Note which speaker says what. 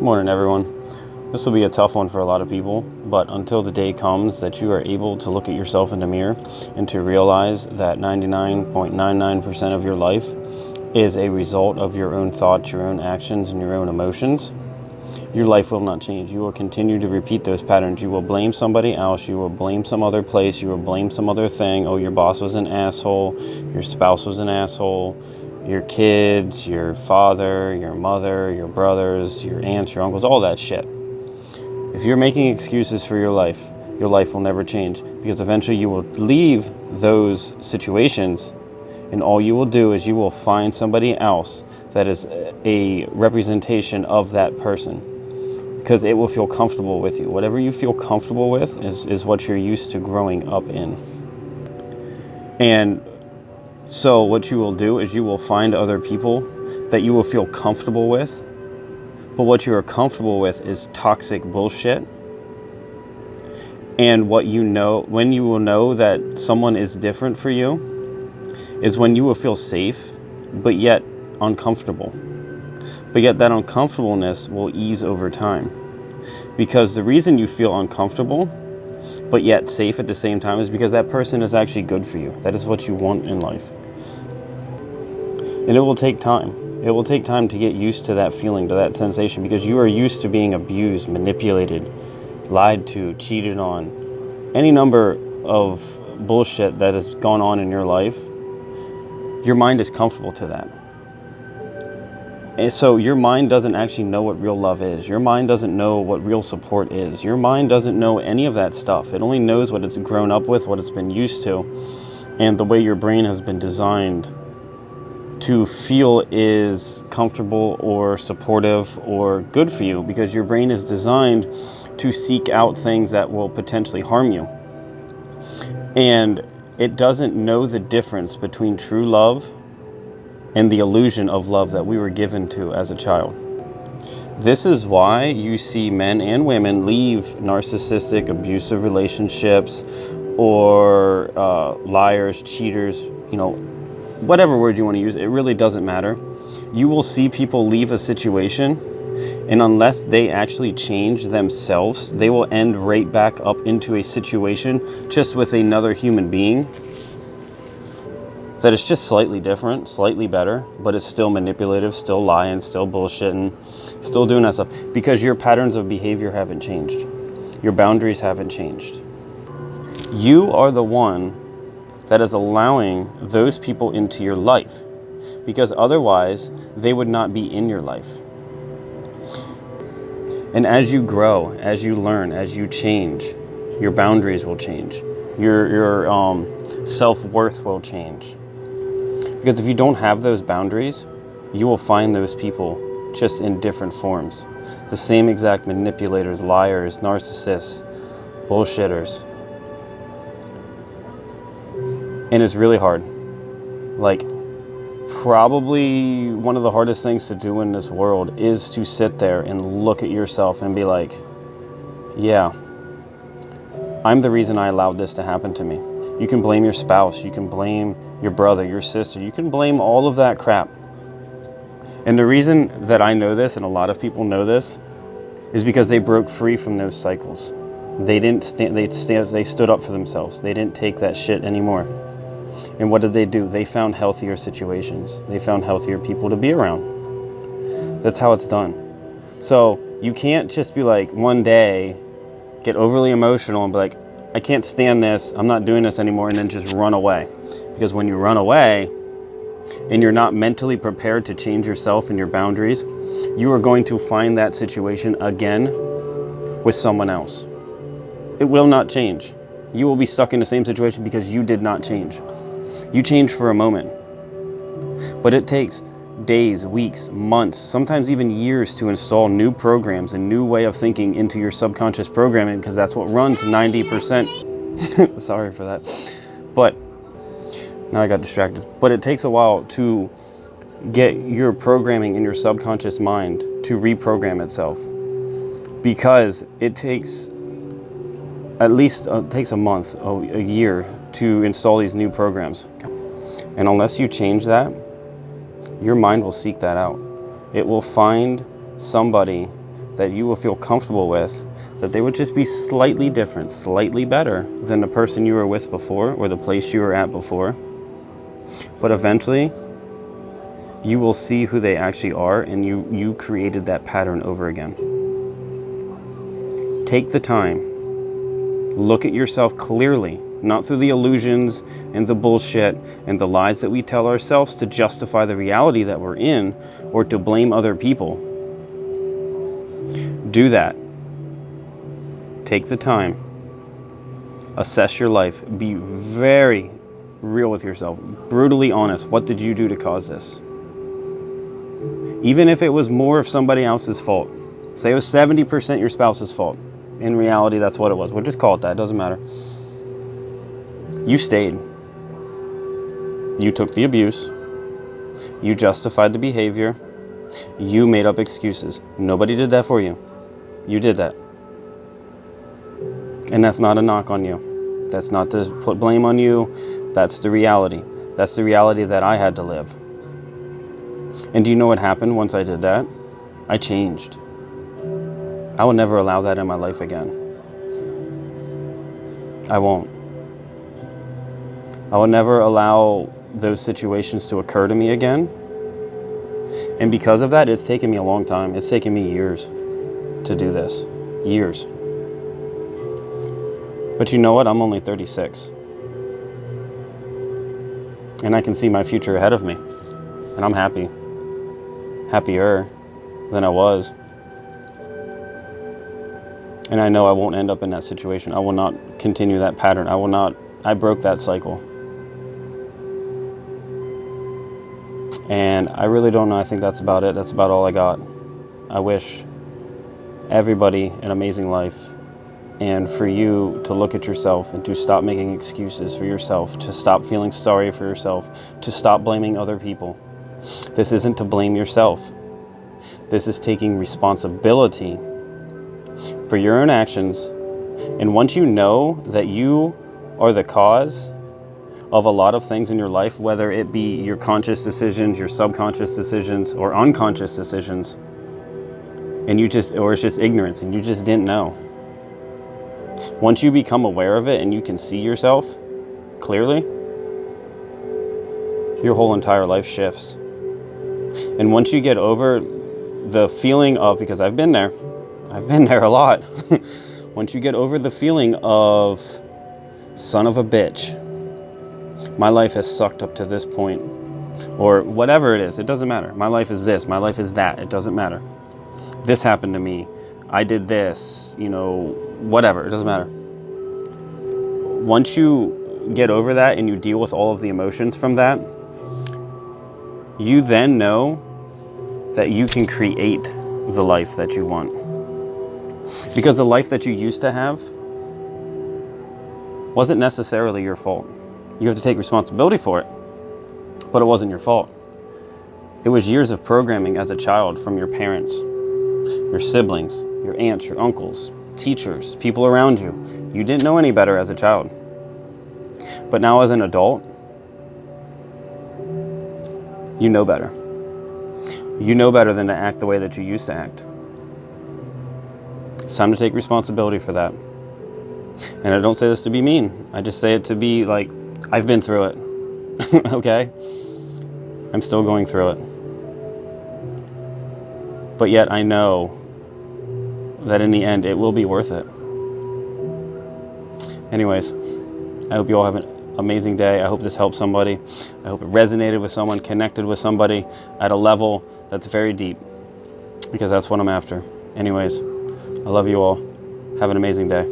Speaker 1: Morning, everyone. This will be a tough one for a lot of people, but until the day comes that you are able to look at yourself in the mirror and to realize that 99.99% of your life is a result of your own thoughts, your own actions, and your own emotions, your life will not change. You will continue to repeat those patterns. You will blame somebody else. You will blame some other place. You will blame some other thing. Oh, your boss was an asshole. Your spouse was an asshole. Your kids, your father, your mother, your brothers, your aunts, your uncles, all that shit. If you're making excuses for your life will never change, because eventually you will leave those situations and all you will do is you will find somebody else that is a representation of that person, because it will feel comfortable with you. Whatever you feel comfortable with is what you're used to growing up in. And so what you will do is you will find other people that you will feel comfortable with, but what you are comfortable with is toxic bullshit. And what you know, when you will know that someone is different for you, is when you will feel safe, but yet uncomfortable. But yet that uncomfortableness will ease over time. Because the reason you feel uncomfortable, but yet safe at the same time, is because that person is actually good for you. That is what you want in life. And it will take time. It will take time to get used to that feeling, to that sensation, because you are used to being abused, manipulated, lied to, cheated on. Any number of bullshit that has gone on in your life, your mind is comfortable to that. And so your mind doesn't actually know what real love is. Your mind doesn't know what real support is. Your mind doesn't know any of that stuff. It only knows what it's grown up with, what it's been used to, and the way your brain has been designed to feel is comfortable or supportive or good for you, because your brain is designed to seek out things that will potentially harm you. And it doesn't know the difference between true love and the illusion of love that we were given to as a child. This is why you see men and women leave narcissistic, abusive relationships, or liars, cheaters, whatever word you want to use. It really doesn't matter. You will see people leave a situation, and unless they actually change themselves, they will end right back up into a situation just with another human being that is just slightly different, slightly better, but it's still manipulative, still lying, still bullshitting, still doing that stuff, because your patterns of behavior haven't changed. Your boundaries haven't changed. You are the one that is allowing those people into your life, because otherwise they would not be in your life. And as you grow, as you learn, as you change, your boundaries will change. Your self-worth will change. Because if you don't have those boundaries, you will find those people just in different forms. The same exact manipulators, liars, narcissists, bullshitters. And it's really hard. Like, probably one of the hardest things to do in this world is to sit there and look at yourself and be like, yeah, I'm the reason I allowed this to happen to me. You can blame your spouse, you can blame your brother, your sister, you can blame all of that crap. And the reason that I know this, and a lot of people know this, is because they broke free from those cycles. They didn't they stood up for themselves. They didn't take that shit anymore. And what did they do? They found healthier situations. They found healthier people to be around. That's how it's done. So you can't just be like, one day, get overly emotional and be like, I can't stand this, I'm not doing this anymore, and then just run away. Because when you run away and you're not mentally prepared to change yourself and your boundaries, you are going to find that situation again with someone else. It will not change. You will be stuck in the same situation because you did not change. You changed for a moment. But it takes days, weeks, months, sometimes even years to install new programs, a new way of thinking into your subconscious programming, because that's what runs 90%. Sorry for that. But now I got distracted. But it takes a while to get your programming in your subconscious mind to reprogram itself, because it takes at least takes a month, a year to install these new programs. And unless you change that, your mind will seek that out. It will find somebody that you will feel comfortable with, that they would just be slightly different, slightly better than the person you were with before or the place you were at before. But eventually, you will see who they actually are, and you created that pattern over again. Take the time. Look at yourself clearly, not through the illusions and the bullshit and the lies that we tell ourselves to justify the reality that we're in or to blame other people. Do that. Take the time. Assess your life. Be very real with yourself. Brutally honest. What did you do to cause this? Even if it was more of somebody else's fault. Say it was 70% your spouse's fault. In reality, that's what it was. We'll just call it that. It doesn't matter. You stayed. You took the abuse. You justified the behavior. You made up excuses. Nobody did that for you. You did that. And that's not a knock on you. That's not to put blame on you. That's the reality. That's the reality that I had to live. And do you know what happened once I did that? I changed. I will never allow that in my life again. I won't. I will never allow those situations to occur to me again. And because of that, it's taken me a long time. It's taken me years to do this. Years. But you know what? I'm only 36. And I can see my future ahead of me. And I'm happy. Happier than I was. And I know I won't end up in that situation. I will not continue that pattern. I broke that cycle. And I really don't know. I think that's about it. That's about all I got. I wish everybody an amazing life. And for you to look at yourself and to stop making excuses for yourself, to stop feeling sorry for yourself, to stop blaming other people. This isn't to blame yourself. This is taking responsibility for your own actions. And once you know that you are the cause of a lot of things in your life, whether it be your conscious decisions, your subconscious decisions, or unconscious decisions, and or it's just ignorance and you just didn't know. Once you become aware of it and you can see yourself clearly, your whole entire life shifts. And once you get over the feeling of, because I've been there a lot. Once you get over the feeling of, son of a bitch, my life has sucked up to this point, or whatever it is, it doesn't matter. My life is this, my life is that, it doesn't matter. This happened to me. I did this, whatever, it doesn't matter. Once you get over that and you deal with all of the emotions from that, you then know that you can create the life that you want. Because the life that you used to have wasn't necessarily your fault. You have to take responsibility for it, but it wasn't your fault. It was years of programming as a child from your parents, your siblings, your aunts, your uncles, teachers, people around you. You didn't know any better as a child. But now as an adult, you know better. You know better than to act the way that you used to act. It's time to take responsibility for that. And I don't say this to be mean. I just say it to be like, I've been through it. Okay? I'm still going through it. But yet I know that in the end, it will be worth it. Anyways, I hope you all have an amazing day. I hope this helped somebody. I hope it resonated with someone, connected with somebody at a level that's very deep, because that's what I'm after. Anyways, I love you all. Have an amazing day.